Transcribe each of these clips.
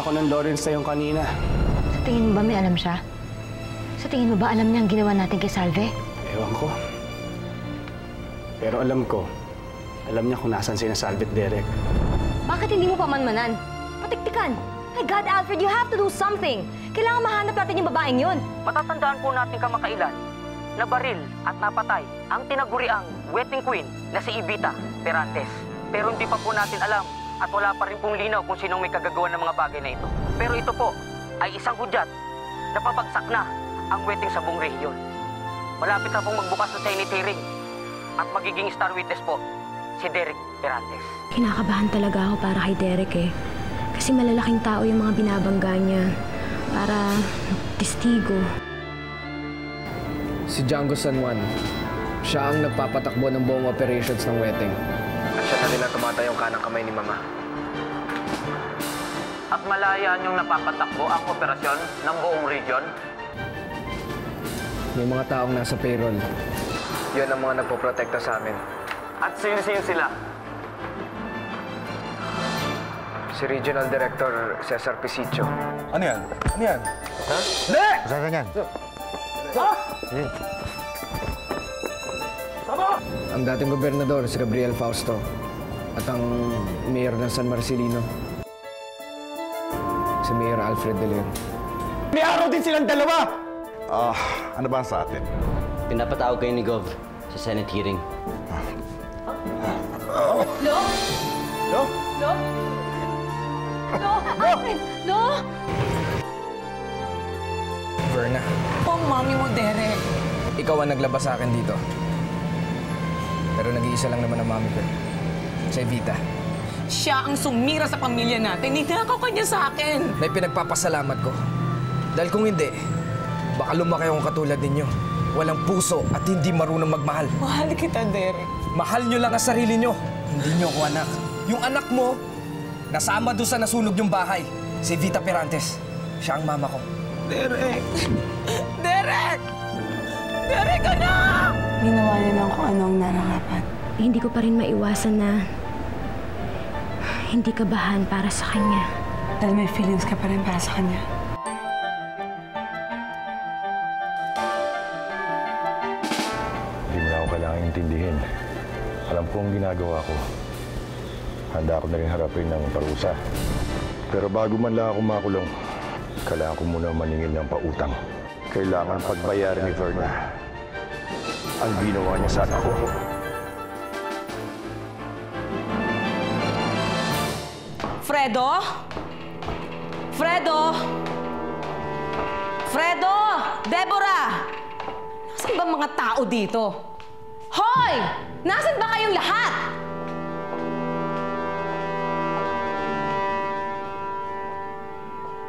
ako ng Lawrence yung kanina. Sa tingin mo ba may alam siya? Sa tingin mo ba alam niya ang ginawa natin kay Salve? Ewan ko. Pero alam ko, alam niya kung nasan sina Salve at Derek. Bakit hindi mo pamanmanan? Patiktikan! My God, Alfred, you have to do something! Kailangan mahanap natin yung babaeng yun. Matatandaan po natin kamakailan na baril at napatay ang tinaguriang wedding queen na si Evita Perantes. Pero hindi pa po natin alam at wala pa rin pong linaw kung sinong may kagagawa ng mga bagay na ito. Pero ito po ay isang hudyat na pabagsak na ang wedding sa buong rehiyon. Malapit na pong magbukas ng Senate hearing at magiging star witness po si Derek Perantes. Kinakabahan talaga ako para kay Derek eh. Kasi malalaking tao yung mga binabangga niya para testigo. Si Django San Juan, siya ang nagpapatakbo ng buong operations ng wedding. At siya na rin ang tumatayong kanang kamay ni Mama. At malaya niyong napapatakbo ang operasyon ng buong region? May mga taong nasa payroll. Yan ang mga nagpoprotekta sa amin. At sino-sino sila? Si Regional Director Cesar Pisicho. Ano yan? Ano yan? Ha? Hindi! Saan ka yan? Ha? Ang dating gobernador, si Gabriel Fausto. At ang mayor ng San Marcelino, si Mayor Alfred De Leon. May araw din silang dalawa! Ano ba sa atin? Pinapatawag kayo ni Gov sa Senate hearing. Lo? No? Lo? Lo! Alfred! Lo! Verna, Oh, mami mo, Derek. ikaw ang naglabas sa akin dito. Pero nag-iisa lang naman ang mami ko. Si Evita. Siya ang sumira sa pamilya natin. Ninakaw ka niya sa akin. Na ipinagpapasalamat ko. Dahil kung hindi, baka lumaki akong katulad ninyo. Walang puso at hindi marunong magmahal. Mahal kita, Derek. Mahal nyo lang ang sarili nyo. Hindi nyo ako anak. Yung anak mo, nasama doon sa nasunog yung bahay. Si Evita Perantes. Siya ang mama ko. Derek! Derek! Derek, anak! Ginawa niya lang kung ano ang nararapat. Hindi ko pa rin maiwasan na hindi kabahan para sa kanya. Dahil may feelings ka pa rin para sa kanya. Hindi mo na ako kailangan intindihin. Alam ko ang ginagawa ko. Handa ako na rin harapin ng parusa. Pero bago man lang ako makulong, kailangan ko muna maningil ng pautang. Kailangan pagbayaran ni Verna ang ginawa niya sa anak ko. Fredo? Fredo? Fredo! Deborah! Nasaan ba mga tao dito? Hoy! Nasaan ba kayong lahat?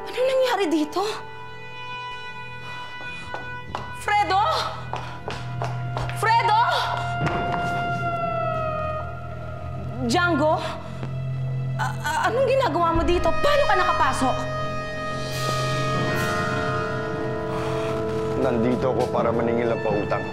Anong nangyari dito? Fredo? Fredo? Django? Anong ginagawa mo dito? Paano ka nakapasok? Nandito ako para maningil ng pautang.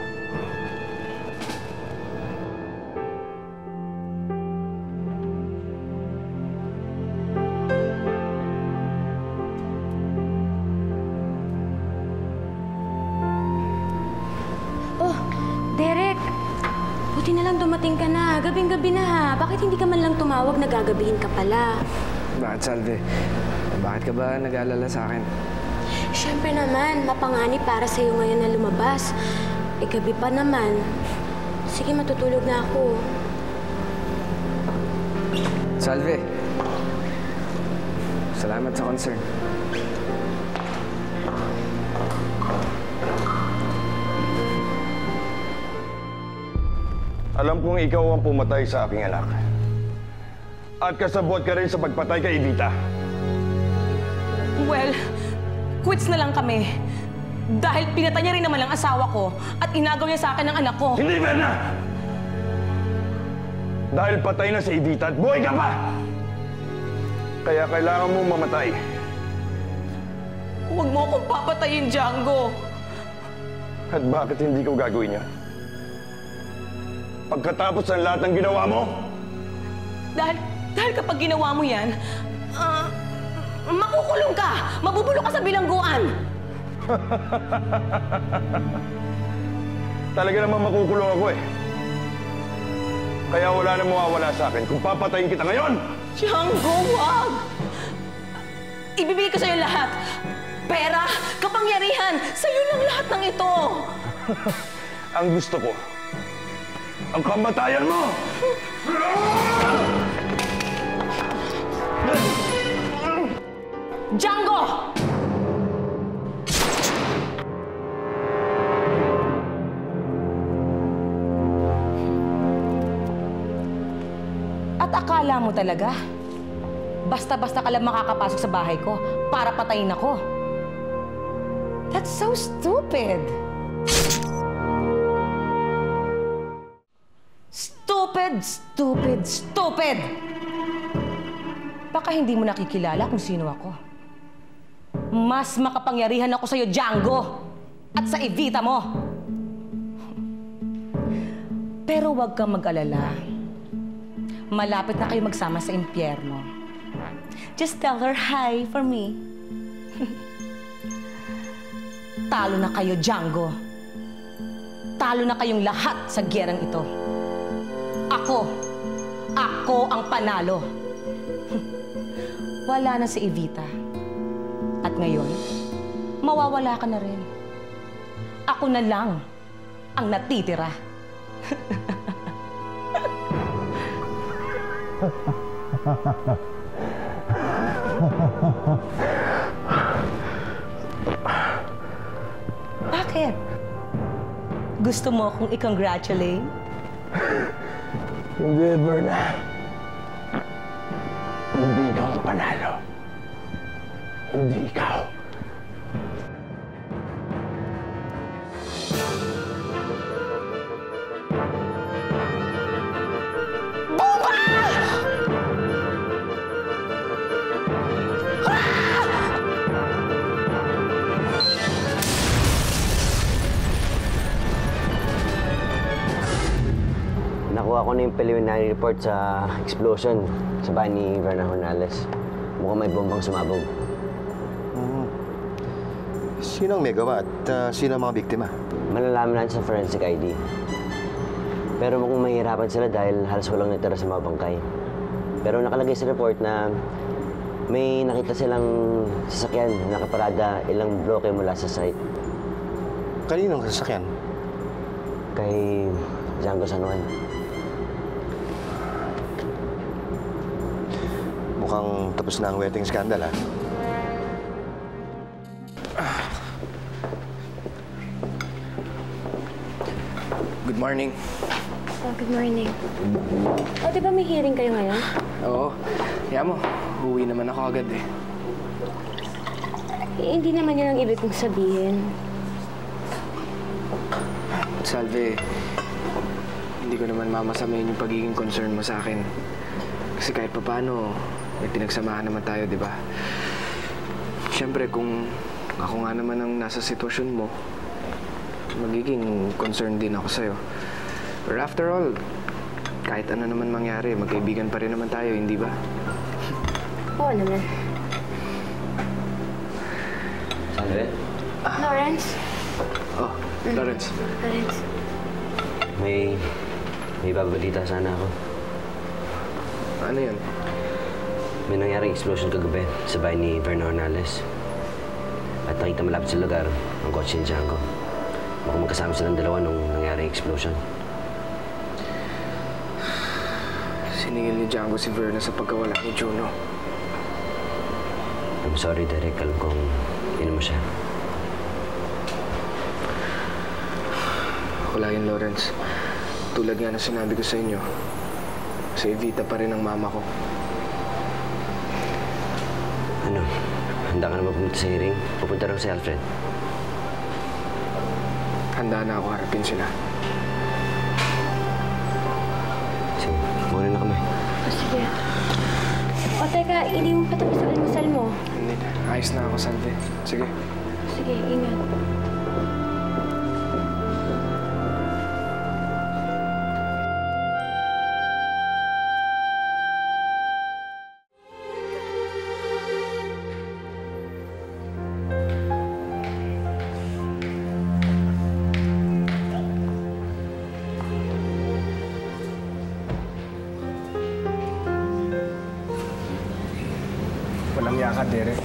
Oh, Derek! Buti na lang dumating ka na. Gabing-gabi na ha. Bakit hindi ka man lang tumawag na gagabihin ka pala? Bakit, Salve? Bakit ka ba nag-aalala sa akin? Siyempre naman, mapanganib para sa'yo ngayon na lumabas. E gabi pa naman. Sige, matutulog na ako. Salve. Salamat sa concern. Alam kong ikaw ang pumatay sa aking anak. At kasabot ka rin sa pagpatay kay Evita. Well, quits na lang kami. Dahil pinatay niya rin naman ang asawa ko at inagaw niya sa akin ang anak ko. Hindi, Verna! Dahil patay na si Evita at buhay ka pa! Kaya kailangan mong mamatay. Huwag mo akong papatayin, Django. At bakit hindi ko gagawin yan? Pagkatapos ng lahat ng ginawa mo? Dahil kapag ginawa mo yan, Makukulong ka! Mabubulok ka sa bilangguan! Talaga naman makukulong ako eh. Kaya wala na mawawala sa akin kung papatayin kita ngayon! Django, wag! Ibibigay ko sa'yo lahat. Pera, kapangyarihan, sa'yo lang lahat ng ito. Ang gusto ko, ang kamatayan mo! Django! At akala mo talaga, basta-basta ka lang makakapasok sa bahay ko para patayin ako. That's so stupid. Stupid, stupid, stupid! Baka hindi mo nakikilala kung sino ako. Mas makapangyarihan ako sa'yo, Django! At sa Evita mo! Pero huwag kang mag-alala. Malapit na kayo magsama sa impyerno. Just tell her hi for me. Talo na kayo, Django. Talo na kayong lahat sa gyerang ito. Ako ang panalo. Wala na si Evita. At ngayon, mawawala ka na rin. Ako na lang ang natitira. Bakit? Gusto mo akong i-congratulate? Hindi, Berna. Hindi ikaw ang panalo. Hindi ikaw. Nakuha ko na yung preliminary report sa explosion sa bahay ni Verna Jornales. Mukhang may bombang sumabog. Sino ang may gawa at sino ang mga biktima? Malalaman natin sa forensic ID. Pero mukhang mahihirapan sila dahil halos walang natira sa mga bangkay. Pero nakalagay sa report na may nakita silang sasakyan na nakaparada ilang bloke mula sa site. Kaninong sasakyan? Kay Django San Juan. Mukhang tapos na ang wedding scandal, ha? Good morning. Oh, good morning. Oh, di ba may hearing kayo ngayon? Oo. Kaya mo, uwi naman ako agad eh. Hindi naman yun ang ibig kong sabihin. Salve, hindi ko naman mamasamayin yung pagiging concern mo sa akin. Kasi kahit papaano, may pinagsamahan naman tayo, di ba? Siyempre, kung ako nga naman ang nasa sitwasyon mo, magiging concerned din ako sa'yo. But after all, kahit ano naman mangyari, magkaibigan pa rin naman tayo, hindi ba? Oo naman. Salve? Lawrence? Oh, Lawrence. Lawrence? May babalita sana ako. Ano yun? May nangyaring explosion kagabi sa bahay ni Verna Jornales. At nakita malapit sa lugar ang kotse ni Django. Mukhang magkasama silang dalawa nung nangyaring explosion. Siningil ni Django si Verna sa pagkawala ni Juno. I'm sorry, Derek. Alam kong ino mo siya. Wala yun, Lawrence. Tulad nga na sinabi ko sa inyo, si Evita pa rin ang mama ko. Ano? Handa ka na ba pumunta sa hearing? Pupunta raw si Alfred. Handa na ako harapin sila. Sige, muna na kami. Oh, sige. O, teka, hindi mo patapos ang almusal mo. Hindi. Ayos na ako, Salve. Sige. Sige, ingat. Mahiya ka, Derek.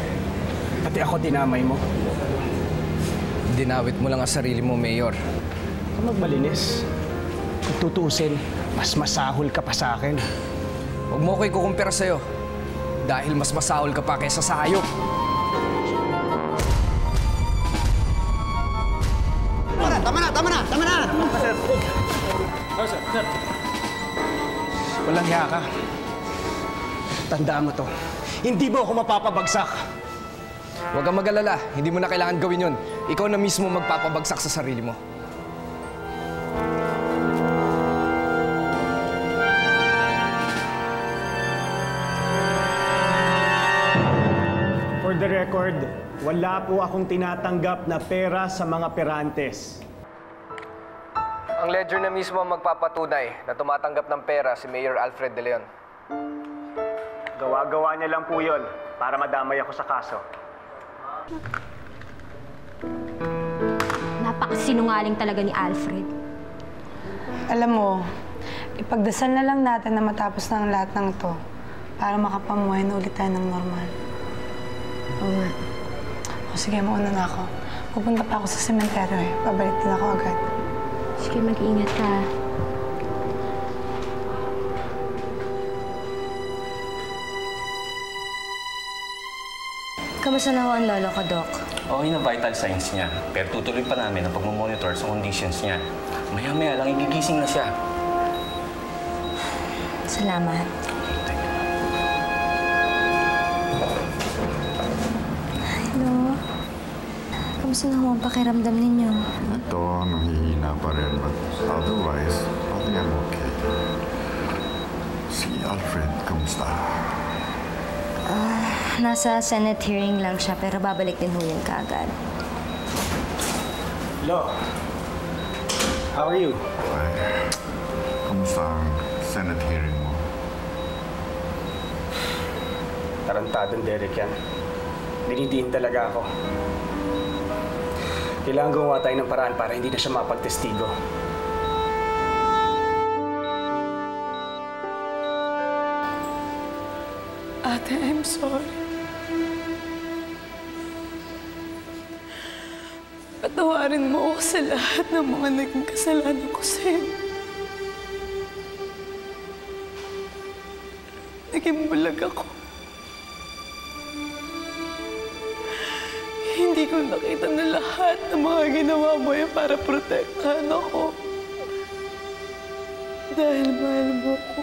Pati ako dinamay mo. Dinawit mo lang ang sarili mo, Mayor. Kung magmalinis, kung tutusin, mas masahol ka pa sa akin. Huwag mo ko ikukumpira sa'yo. Dahil mas masahol ka pa kaysa sa hayop. Tama na! Walang hiya ka. Tandaan mo to. Hindi mo ako mapapabagsak. Huwag kang mag-alala. Hindi mo na kailangan gawin yun. Ikaw na mismo magpapabagsak sa sarili mo. For the record, wala po akong tinatanggap na pera sa mga perantes. Ang ledger na mismo ang magpapatunay na tumatanggap ng pera si Mayor Alfred De Leon. Gawa-gawa niya lang po yun para madamay ako sa kaso. Napakasinungaling talaga ni Alfred. Alam mo, ipagdasal na lang natin na matapos na ang lahat ng to para makapamuhay na ulit tayo ng normal. Oo nga. O sige, mauna na ako. Pupunta pa ako sa sementeryo eh. Pabalik din ako agad. Sige, mag-iingat ka. Kamusta na ho ang lolo ko, Doc? Okay na vital signs niya. Pero tutuloy pa namin ang pagmamonitor sa conditions niya. Maya-maya lang igigising na siya. Salamat. Hello? Kamusta na ho ang pakiramdam ninyo? Ito, nahihina pa rin. But otherwise, I think I'm okay. Si Alfred, kamusta? Nasa Senate hearing lang siya, pero babalik din ho yun kaagad. Hello. How are you? Ay, kamusta ang Senate hearing mo? Tarantadong Derek yan. Dinidiin talaga ako. Kailangan gumawa tayo ng paraan para hindi na siya mapagtestigo. Ate, I'm sorry. Patawarin mo ako sa lahat ng mga naging kasalanan ko sa'yo. Naging bulag ako. Hindi ko nakita na lahat ng mga ginawa mo yan para protektahan ako. Dahil mahal mo ako.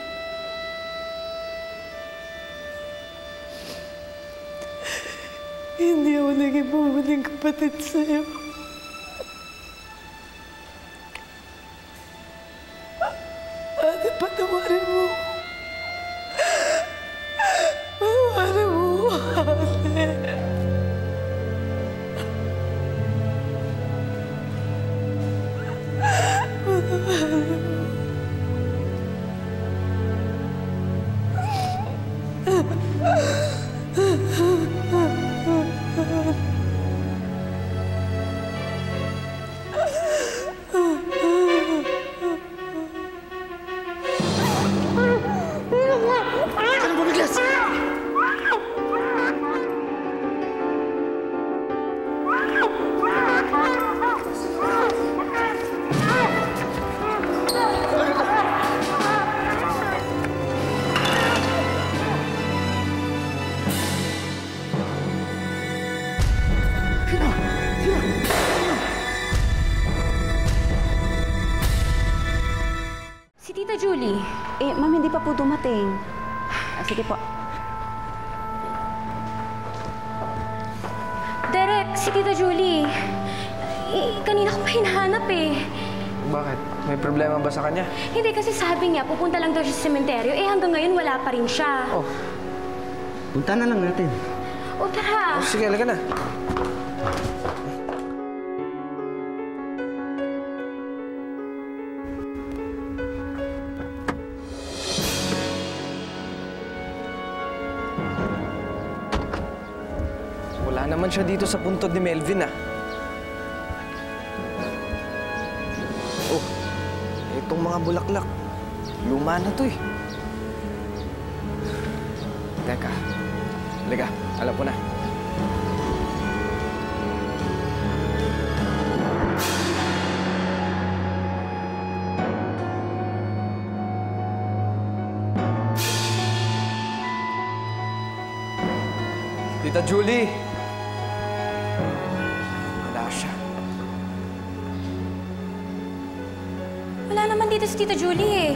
Hindi ako naging mabuting kapatid sa'yo. Ate, patawarin mo. Patawarin mo, ate. Si Tita Julie. Ma'am, hindi pa po dumating. Sige po. Derek, si Tita Julie. Kanina ko pa hinahanap eh. Bakit? May problema ba sa kanya? Hindi, kasi sabi niya, pupunta lang daw siya sa sementeryo. Hanggang ngayon wala pa rin siya. Oh. Punta na lang natin. O, tara. Oh, sige, halika na. Wala naman siya dito sa puntod ni Melvin, ah. Oh, itong mga bulaklak. Luma na to, eh. Teka, Halika, alam ko na. Tita Julie! Wala siya. Wala naman dito si Tita Julie eh.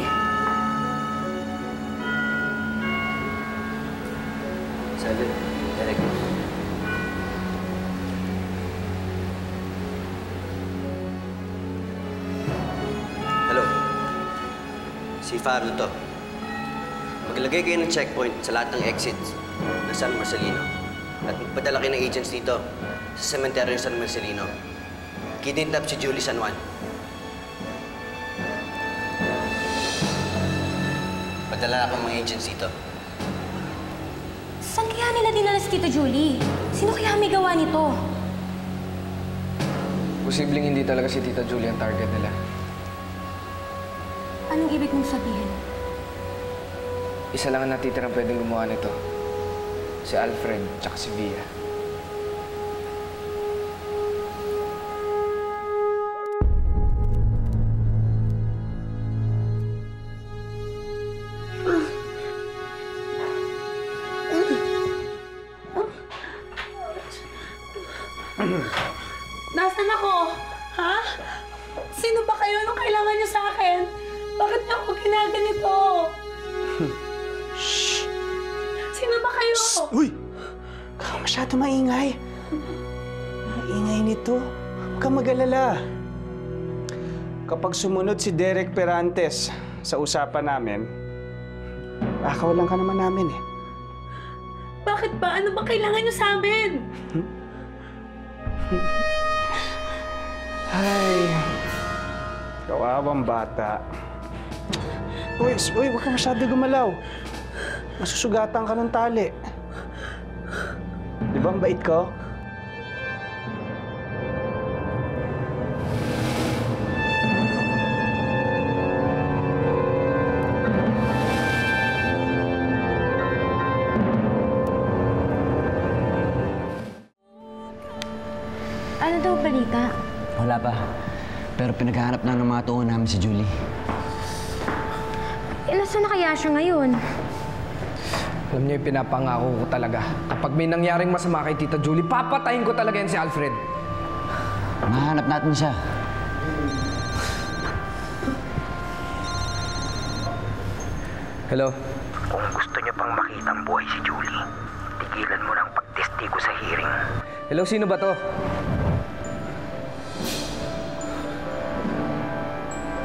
Sabi, Derek. Hello. Si Fardo to. Maglagay kayo ng checkpoint sa lahat ng exits ng San Marcelino. At magpadala kayo ng agents dito sa sementeryo ng San Marcelino. Kidnap si Julie San Juan. Padala akong mga agents dito. Saan kaya nila dinala si Tita Julie? Sino kaya may gawa nito? Posibleng hindi talaga si Tita Julie ang target nila. Anong ibig mong sabihin? Isa lang ang natitirang pwedeng gumawa nito. Si Alfred, tsaka si Via. Nasaan ako? Ha? Sino ba kayo? Anong kailangan niyo sa akin? Bakit niyo ako ginaganito? Shh! Sino ba kayo? Uy! Kaka masyado maingay. Maingay nito. Huwag kang mag-alala. Kapag sumunod si Derek Perantes sa usapan namin, akawalan ka naman namin eh. Bakit ba? Ano ba kailangan niyo sa amin? Ay, kawawang bata. Uy, huwag ka masyado gumalaw. Masusugatan ka ng tali. Di ba ang bait ko? Ano daw balita? Wala pa. Pero pinaghahanap na ng mga tuon namin si Julie. Nasaan na kaya siya ngayon? Alam niyo, pinapangako ko talaga. Kapag may nangyaring masama kay Tita Julie, papatayin ko talaga yan si Alfred. Mahanap natin siya. Hello? Kung gusto niyo pang makitang buhay si Julie, tigilan mo ng pagtestigo sa hearing. Hello, sino ba to?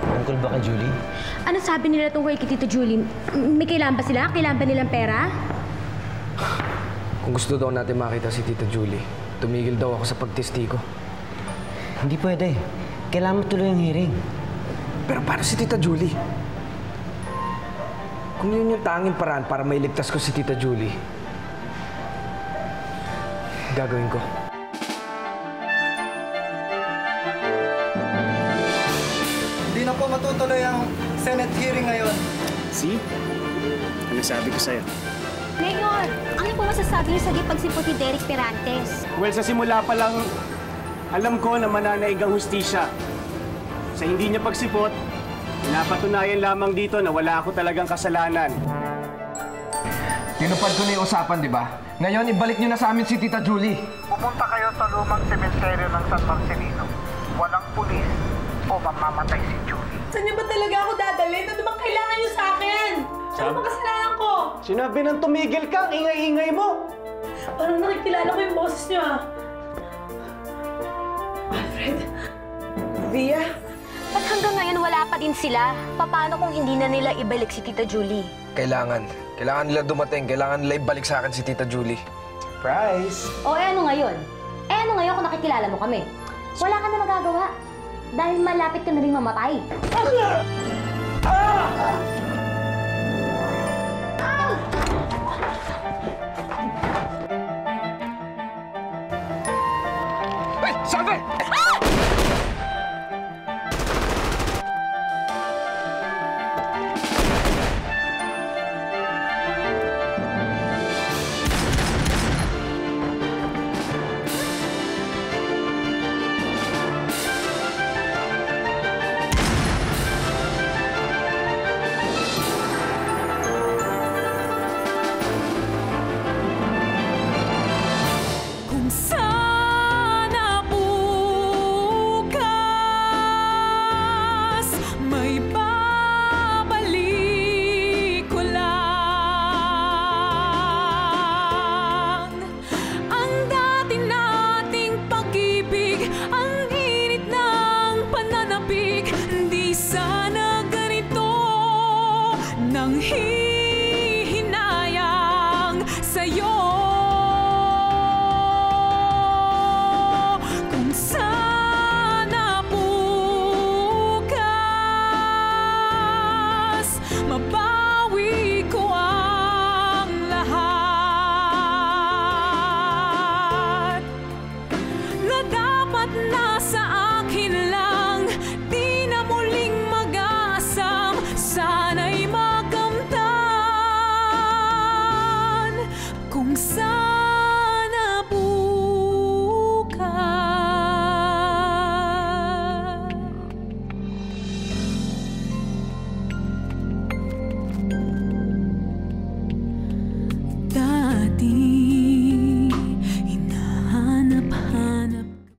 Tungkol ba kay Julie? Ano sabi nila tungkol kay Tita Julie? May kailangan ba sila? Kailangan ba nilang pera? Kung gusto daw natin makita si Tita Julie, tumigil daw ako sa pagtestigo. Hindi pwede. Kailangan mo tuloy ang hearing. Pero paano si Tita Julie? Kung yun yung tanging paraan para mailigtas ko si Tita Julie, gagawin ko. Hindi na po matutuloy ang Senate hearing ngayon. See? Ano sabi ko sa'yo? Mayor, ano po masasabi niyo sa gipagsipot ni Derek Perantes? Well, sa simula pa lang, alam ko na mananaig ang hustisya. Sa hindi niya pagsipot, napatunayan lamang dito na wala ako talagang kasalanan. Tinupad ko na yung usapan, di ba? Ngayon, ibalik niyo na sa amin si Tita Julie. Pumunta kayo sa lumang sementeryo ng San Marcelino. Walang pulis o mamamatay si Julie. Saan niyo ba talaga ako dadalhin? Ano bang kailangan niyo sa akin? Ano bang kasalanan ko? Sinabi nang tumigil ka, ang ingay-ingay mo! Parang nakikilala ko yung boses niyo ah. Alfred? Via? Ba't hanggang ngayon wala pa din sila? Paano kung hindi na nila ibalik si Tita Julie? Kailangan nila dumating. Kailangan nila ibalik sa akin si Tita Julie. Surprise! O ano ngayon? Ano ngayon kung nakikilala mo kami? Wala ka na magagawa. Dahil malapit ka na rin mamatay. Hey, Salve! nang hihinayang sa'yo